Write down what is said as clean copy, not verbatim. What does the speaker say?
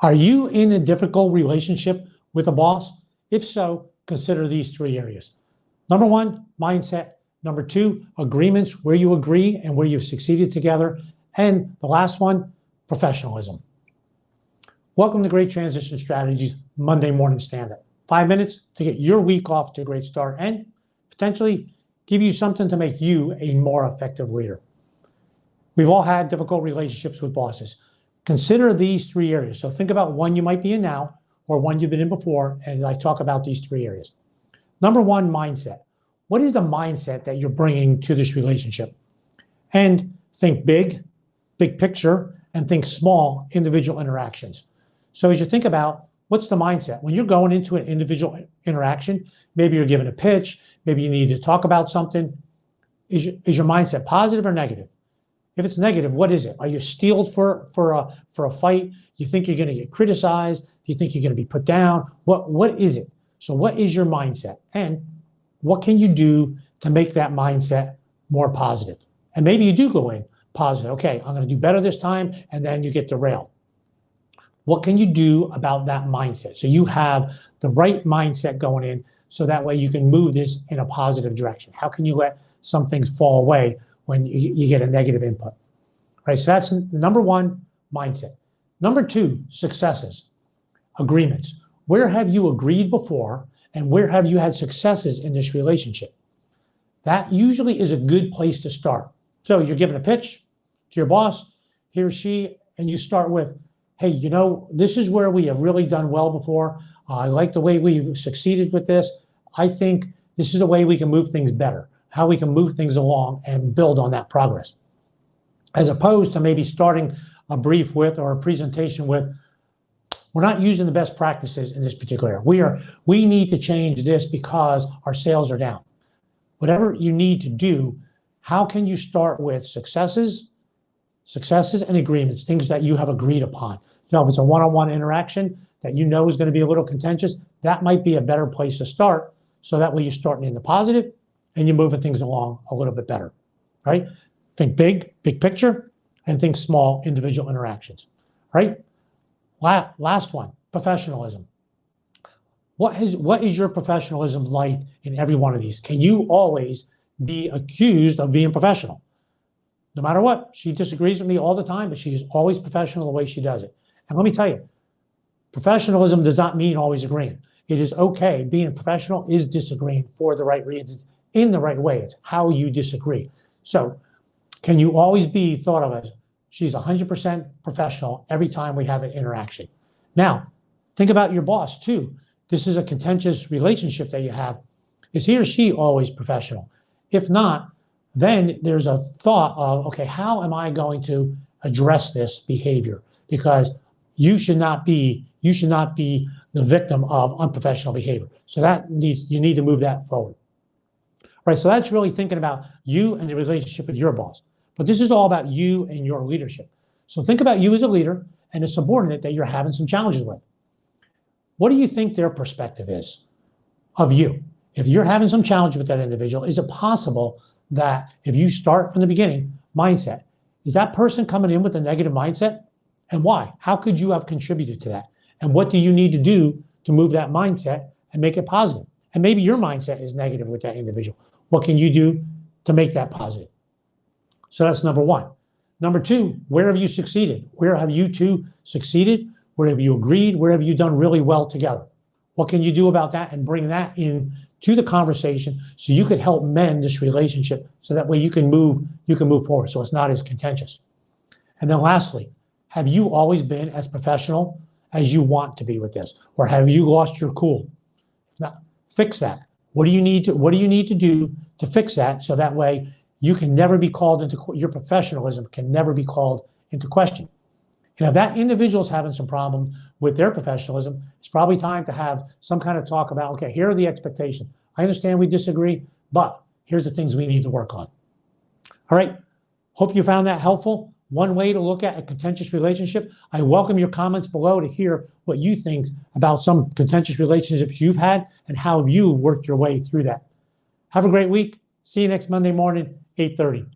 Are you in a difficult relationship with a boss? If so, consider these three areas. Number one, mindset. Number two, agreements, where you agree and where you've succeeded together. And the last one, professionalism. Welcome to Great Transition Strategies, Monday Morning Standup. 5 minutes to get your week off to a great start and potentially give you something to make you a more effective leader. We've all had difficult relationships with bosses. Consider these three areas. So think about one you might be in now or one you've been in before, and I talk about these three areas. Number one, mindset. What is the mindset that you're bringing to this relationship? And think big picture, and think small, individual interactions. So as you think about what's the mindset, when you're going into an individual interaction, maybe you're given a pitch, maybe you need to talk about something, is your mindset positive or negative? If it's negative, what is it? Are you steeled for a fight? Do you think you're going to get criticized? Do you think you're going to be put down? What is it? So what is your mindset? And what can you do to make that mindset more positive? And maybe you do go in positive. Okay, I'm going to do better this time, and then you get derailed. What can you do about that mindset? So you have the right mindset going in, so that way you can move this in a positive direction. How can you let some things fall away when you get a negative input? All right, so that's number one, mindset. Number two, successes, agreements. Where have you agreed before, and where have you had successes in this relationship? That usually is a good place to start. So you're given a pitch to your boss, he or she, and you start with, hey, you know, this is where we have really done well before. I like the way we've succeeded with this. I think this is a way we can move things better, how we can move things along and build on that progress. As opposed to maybe starting a brief with or a presentation with, we're not using the best practices in this particular area. We need to change this because our sales are down. Whatever you need to do, how can you start with successes and agreements, things that you have agreed upon? So if it's a one-on-one interaction that you know is going to be a little contentious, that might be a better place to start. So that way you're starting in the positive and you're moving things along a little bit better, right? Think big picture, and think small individual interactions, right? Last one, professionalism. What is your professionalism like in every one of these? Can you always be accused of being professional? No matter what, she disagrees with me all the time, but she's always professional the way she does it. And let me tell you, professionalism does not mean always agreeing. It is okay. Being a professional is disagreeing for the right reasons, in the right way. It's how you disagree. So can you always be thought of as, she's 100% professional every time we have an interaction? Now, think about your boss too. This is a contentious relationship that you have. Is he or she always professional? If not, then there's a thought of, okay, how am I going to address this behavior? Because you should not be the victim of unprofessional behavior. So you need to move that forward. All right, so that's really thinking about you and the relationship with your boss. But this is all about you and your leadership. So think about you as a leader and a subordinate that you're having some challenges with. What do you think their perspective is of you? If you're having some challenge with that individual, is it possible that if you start from the beginning, mindset, is that person coming in with a negative mindset? And why? How could you have contributed to that? And what do you need to do to move that mindset and make it positive? And maybe your mindset is negative with that individual. What can you do to make that positive? So that's number one. Number two, where have you succeeded? Where have you two succeeded? Where have you agreed? Where have you done really well together? What can you do about that and bring that in to the conversation so you could help mend this relationship so that way you can move forward so it's not as contentious. And then lastly, have you always been as professional as you want to be with this? Or have you lost your cool? If not, fix that. What do you need to do to fix that so that way you can never be called into, your professionalism can never be called into question? And if that individual's having some problem with their professionalism, it's probably time to have some kind of talk about, okay, here are the expectations. I understand we disagree, but here's the things we need to work on. All right, hope you found that helpful. One way to look at a contentious relationship. I welcome your comments below to hear what you think about some contentious relationships you've had and how you worked your way through that. Have a great week. See you next Monday morning, 8:30.